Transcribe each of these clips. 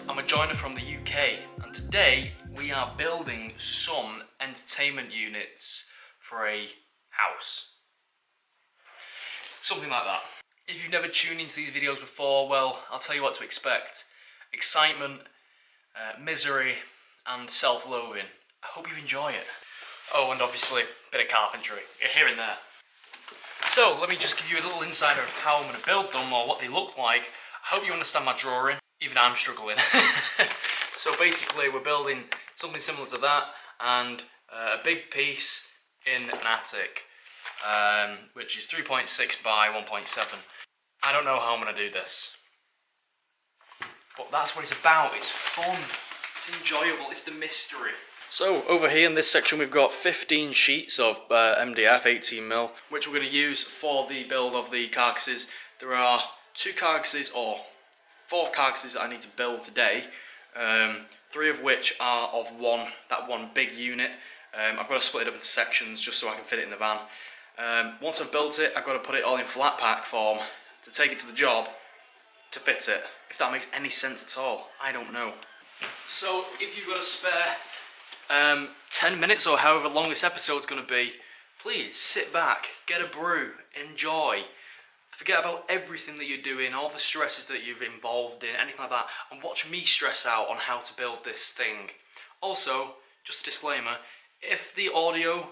I'm a joiner from the UK, and today we are building some entertainment units for a house. Something like that. If you've never tuned into these videos before, well, I'll tell you what to expect. Excitement, misery, and self-loathing. I hope you enjoy it. Oh, and obviously, a bit of carpentry, here and there. So, let me just give you a little insider of how I'm going to build them, or what they look like. I hope you understand my drawing. Even I'm struggling. So basically we're building something similar to that, and a big piece in an attic, which is 3.6 by 1.7. I don't know how I'm going to do this, but that's what it's about. It's fun, it's enjoyable, it's the mystery. So over here in this section we've got 15 sheets of MDF 18mm, which we're going to use for the build of the carcasses. There are 2 carcasses, or 4 carcasses that I need to build today, 3 of which are of that one big unit. I've got to split it up into sections just so I can fit it in the van. Once I've built it, I've got to put it all in flat pack form to take it to the job to fit it. If that makes any sense at all, I don't know. So if you've got a spare 10 minutes or however long this episode's going to be, please sit back, get a brew, enjoy. Forget about everything that you're doing, all the stresses that you've involved in, anything like that, and watch me stress out on how to build this thing. Also, just a disclaimer, if the audio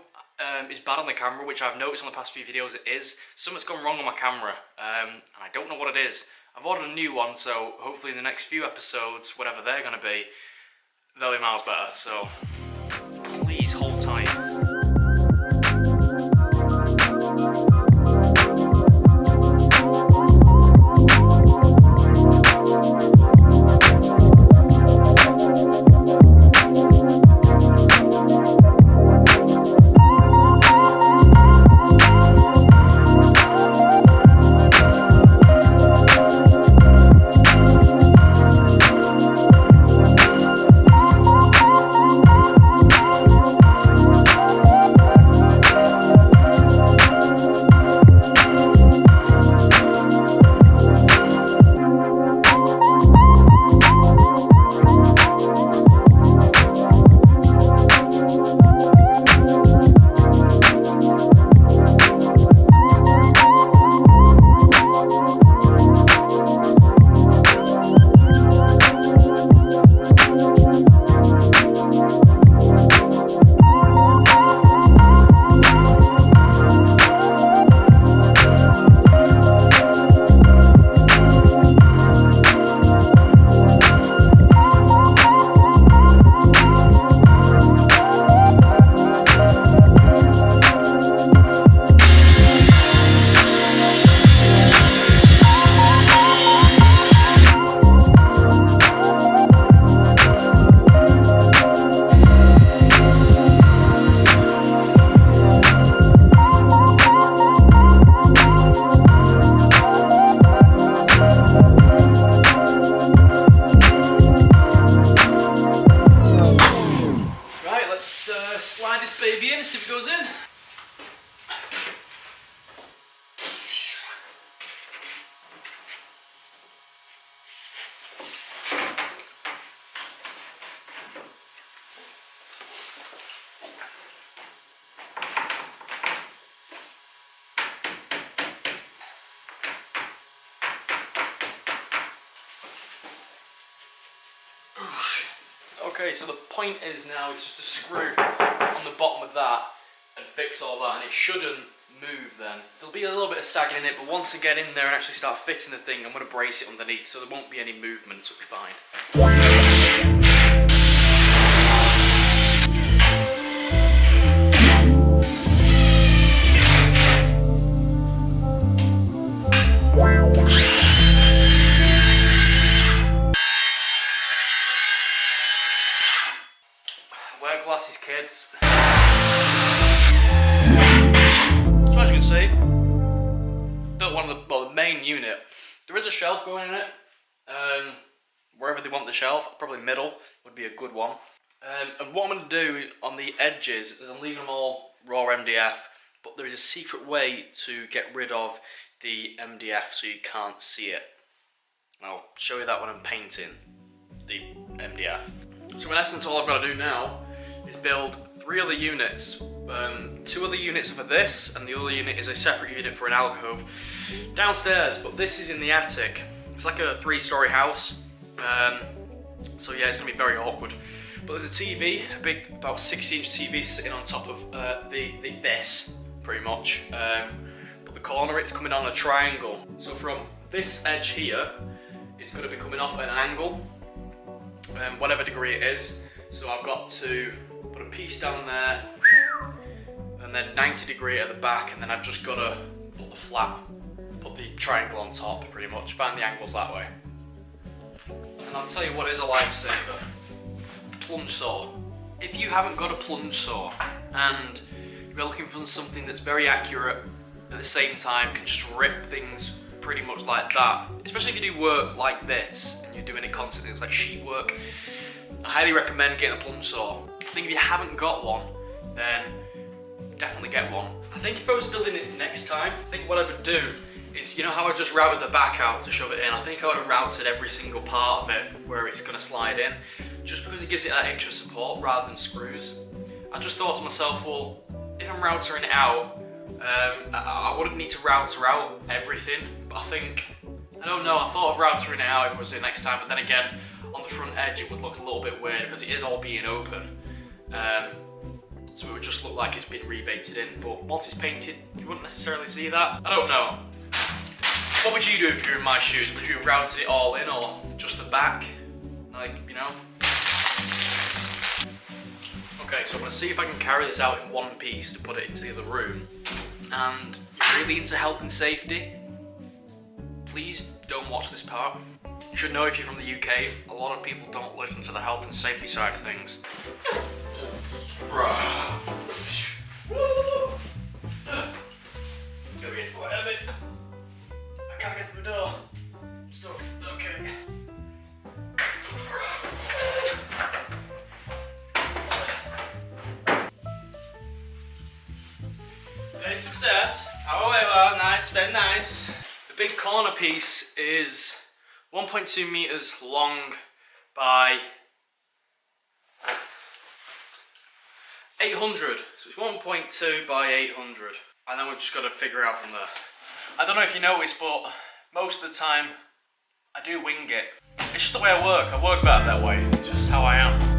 is bad on the camera, which I've noticed on the past few videos it is, something's gone wrong on my camera, and I don't know what it is. I've ordered a new one, so hopefully in the next few episodes, whatever they're going to be, they'll be miles better, so please hold tight. Okay, so the point is now is just to screw on the bottom of that and fix all that, and it shouldn't move then. There'll be a little bit of sagging in it, but once I get in there and actually start fitting the thing, I'm going to brace it underneath so there won't be any movement, so it'll be fine. Wear glasses, kids. So as you can see, built one of the main unit. There is a shelf going in it. Wherever they want the shelf, probably middle would be a good one. And what I'm going to do on the edges is I'm leaving them all raw MDF, but there is a secret way to get rid of the MDF so you can't see it. And I'll show you that when I'm painting the MDF. So in essence, all I've got to do now is build 3 other units. 2 other units are for this, and the other unit is a separate unit for an alcove downstairs, but this is in the attic. It's like a 3-story house, so yeah, it's going to be very awkward. But there's a TV, a big, about 60-inch TV sitting on top of this, pretty much. But the corner, it's coming on a triangle. So from this edge here, it's going to be coming off at an angle, whatever degree it is. So I've got to put a piece down there, and then 90 degree at the back, and then I've just got to put the triangle on top, pretty much, find the angles that way. And I'll tell you what is a lifesaver: plunge saw. If you haven't got a plunge saw and you're looking for something that's very accurate, at the same time can strip things pretty much like that, especially if you do work like this and you're doing it constantly, it's like sheet work, I highly recommend getting a plunge saw. I think if you haven't got one, then definitely get one. I think if I was building it next time, I think what I would do is, you know how I just routed the back out to shove it in? I think I would have routed every single part of it where it's going to slide in, just because it gives it that extra support rather than screws. I just thought to myself, well, if I'm routering it out, I wouldn't need to router out everything, but I don't know, I thought of routering it out if I was doing it next time, but then again, on the front edge it would look a little bit weird because it is all being open. So it would just look like it's been rebaited in, but once it's painted, you wouldn't necessarily see that. I don't know. What would you do if you were in my shoes? Would you have routed it all in, or just the back? Like, you know? Okay, so I'm gonna see if I can carry this out in one piece to put it into the other room. And you're really into health and safety, please don't watch this part. You should know, if you're from the UK, a lot of people don't listen to the health and safety side of things. It's quite heavy. I can't get through the door. I'm stuck. Okay. Any success? However, nice, very nice. The big corner piece is 1.2 meters long by 800. So it's 1.2 by 800. And then we've just got to figure out from there. I don't know if you noticed, but most of the time I do wing it. It's just the way I work better that way. It's just how I am.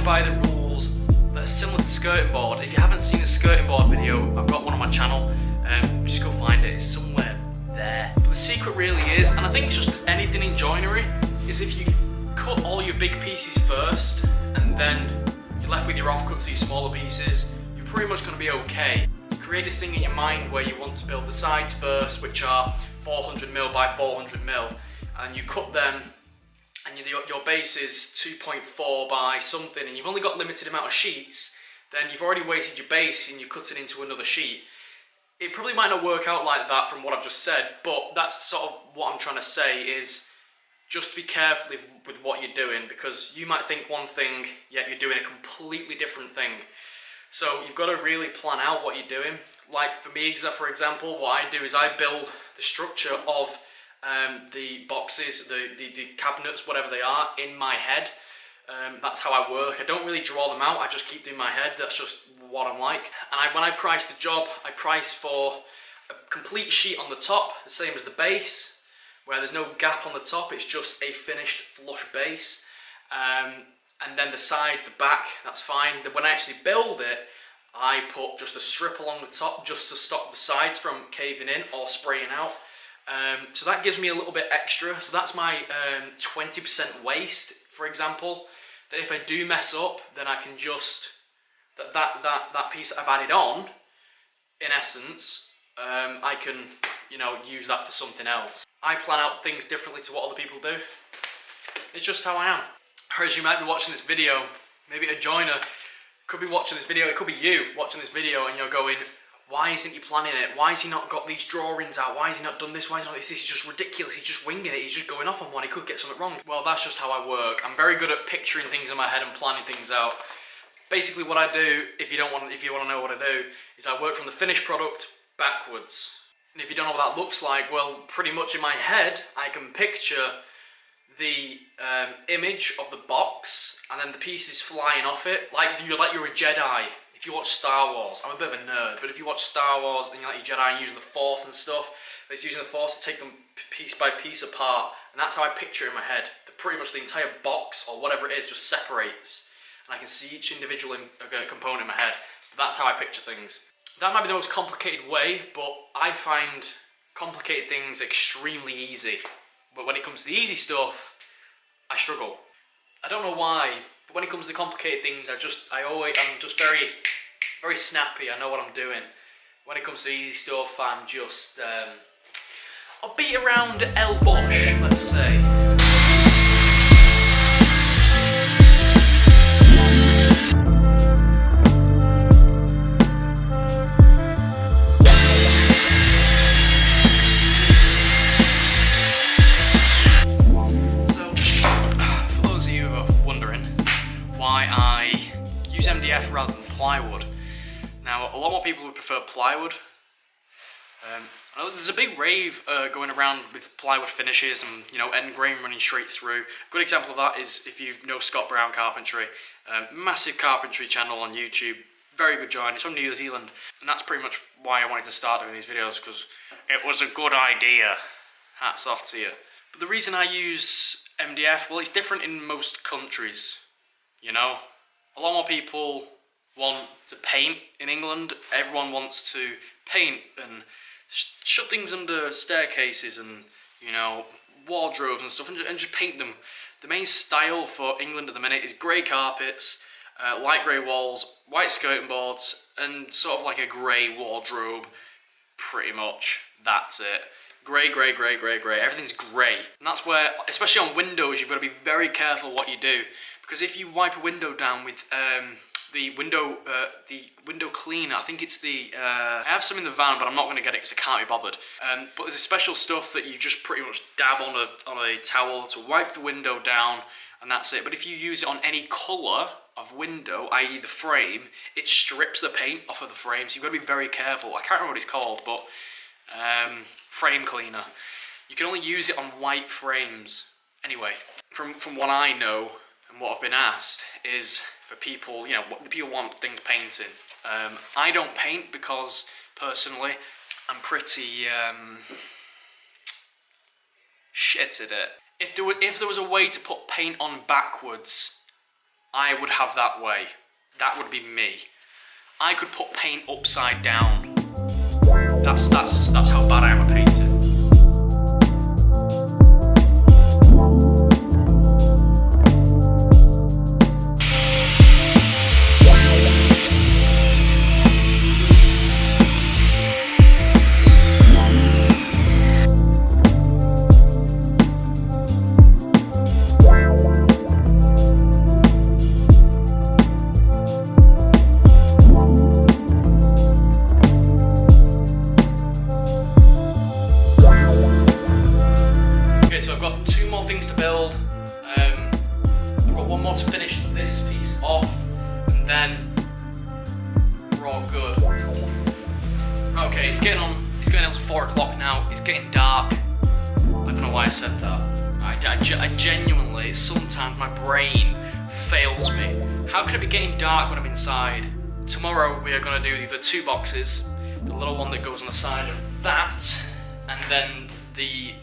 By the rules that are similar to skirting board. If you haven't seen the skirting board video, I've got one on my channel. Just go find it, it's somewhere there. But the secret really is, and I think it's just anything in joinery, is if you cut all your big pieces first and then you're left with your offcuts, these smaller pieces, you're pretty much going to be okay. You create this thing in your mind where you want to build the sides first, which are 400mm by 400mm, and you cut them, and your base is 2.4 by something, and you've only got limited amount of sheets, then you've already wasted your base and you cut it into another sheet. It probably might not work out like that from what I've just said, but that's sort of what I'm trying to say, is just be careful with what you're doing, because you might think one thing, yet you're doing a completely different thing. So you've got to really plan out what you're doing. Like for me, for example, what I do is I build the structure of the boxes, the cabinets, whatever they are, in my head. That's how I work. I don't really draw them out, I just keep them in my head. That's just what I'm like. And when I price the job, I price for a complete sheet on the top, the same as the base, where there's no gap on the top, it's just a finished flush base. And then the side, the back, that's fine. Then when I actually build it, I put just a strip along the top just to stop the sides from caving in or spraying out. So that gives me a little bit extra. So that's my 20% waste, for example. That if I do mess up, then I can just, that piece that I've added on, in essence, I can, you know, use that for something else. I plan out things differently to what other people do. It's just how I am. Or as you might be watching this video, maybe a joiner could be watching this video, it could be you watching this video, and you're going, why isn't he planning it? Why has he not got these drawings out? Why has he not done this? Why is he not this? This is just ridiculous. He's just winging it. He's just going off on one. He could get something wrong. Well, that's just how I work. I'm very good at picturing things in my head and planning things out. Basically what I do, if you want to know what I do, is I work from the finished product backwards. And if you don't know what that looks like, well, pretty much in my head, I can picture the image of the box and then the pieces flying off it, like you're a Jedi. If you watch Star Wars, I'm a bit of a nerd, but if you watch Star Wars and you're like your Jedi and using the Force and stuff, it's using the Force to take them piece by piece apart, and that's how I picture it in my head. Pretty much the entire box, or whatever it is, just separates, and I can see each individual component in my head. That's how I picture things. That might be the most complicated way, but I find complicated things extremely easy. But when it comes to the easy stuff, I struggle. I don't know why, but when it comes to complicated things, I'm just very, very snappy. I know what I'm doing. When it comes to easy stuff, I'm just, I'll beat around El Bush, let's say. MDF rather than plywood. Now, a lot more people would prefer plywood. I know there's a big rave going around with plywood finishes and, you know, end grain running straight through. A good example of that is if you know Scott Brown Carpentry. Massive carpentry channel on YouTube. Very good joiner. He's from New Zealand. And that's pretty much why I wanted to start doing these videos, because it was a good idea. Hats off to you. But the reason I use MDF, well, it's different in most countries, you know. A lot more people want to paint in England. Everyone wants to paint and shove things under staircases and, you know, wardrobes and stuff, and just paint them. The main style for England at the minute is grey carpets, light grey walls, white skirting boards, and sort of like a grey wardrobe. Pretty much, that's it. Grey, grey, grey, grey, grey. Everything's grey. And that's where, especially on windows, you've got to be very careful what you do. Because if you wipe a window down with the window cleaner, I think it's the, I have some in the van, but I'm not going to get it because I can't be bothered. But there's a special stuff that you just pretty much dab on a towel to wipe the window down, and that's it. But if you use it on any colour of window, i.e. the frame, it strips the paint off of the frame, so you've got to be very careful. I can't remember what it's called, but frame cleaner. You can only use it on white frames. Anyway, from what I know, and what I've been asked is for people, you know, what people want things painting. I don't paint because, personally, I'm pretty shit at it. If there was a way to put paint on backwards, I would have that way. That would be me. I could put paint upside down. That's how bad I am at painting. good. Okay, it's getting on to 4 o'clock now. It's getting dark. I don't know why I said that. I genuinely, sometimes my brain fails me. How can it be getting dark when I'm inside? Tomorrow we are going to do the 2 boxes. The little one that goes on the side of that, and then the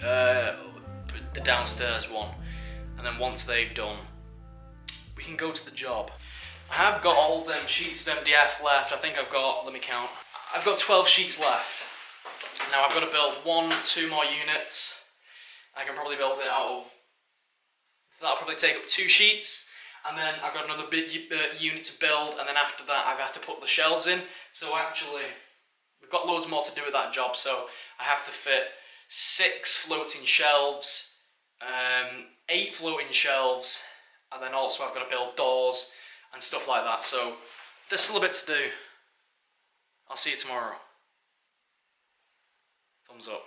downstairs one. And then once they've done, we can go to the job. I have got all them sheets of MDF left. I think I've got, let me count, I've got 12 sheets left. Now I've got to build 2 more units. I can probably build it out of, that'll probably take up 2 sheets. And then I've got another big unit to build, and then after that I have to put the shelves in. So actually, we've got loads more to do with that job, so I have to fit 6 floating shelves, 8 floating shelves, and then also I've got to build doors and stuff like that. So there's still a bit to do. I'll see you tomorrow. Thumbs up.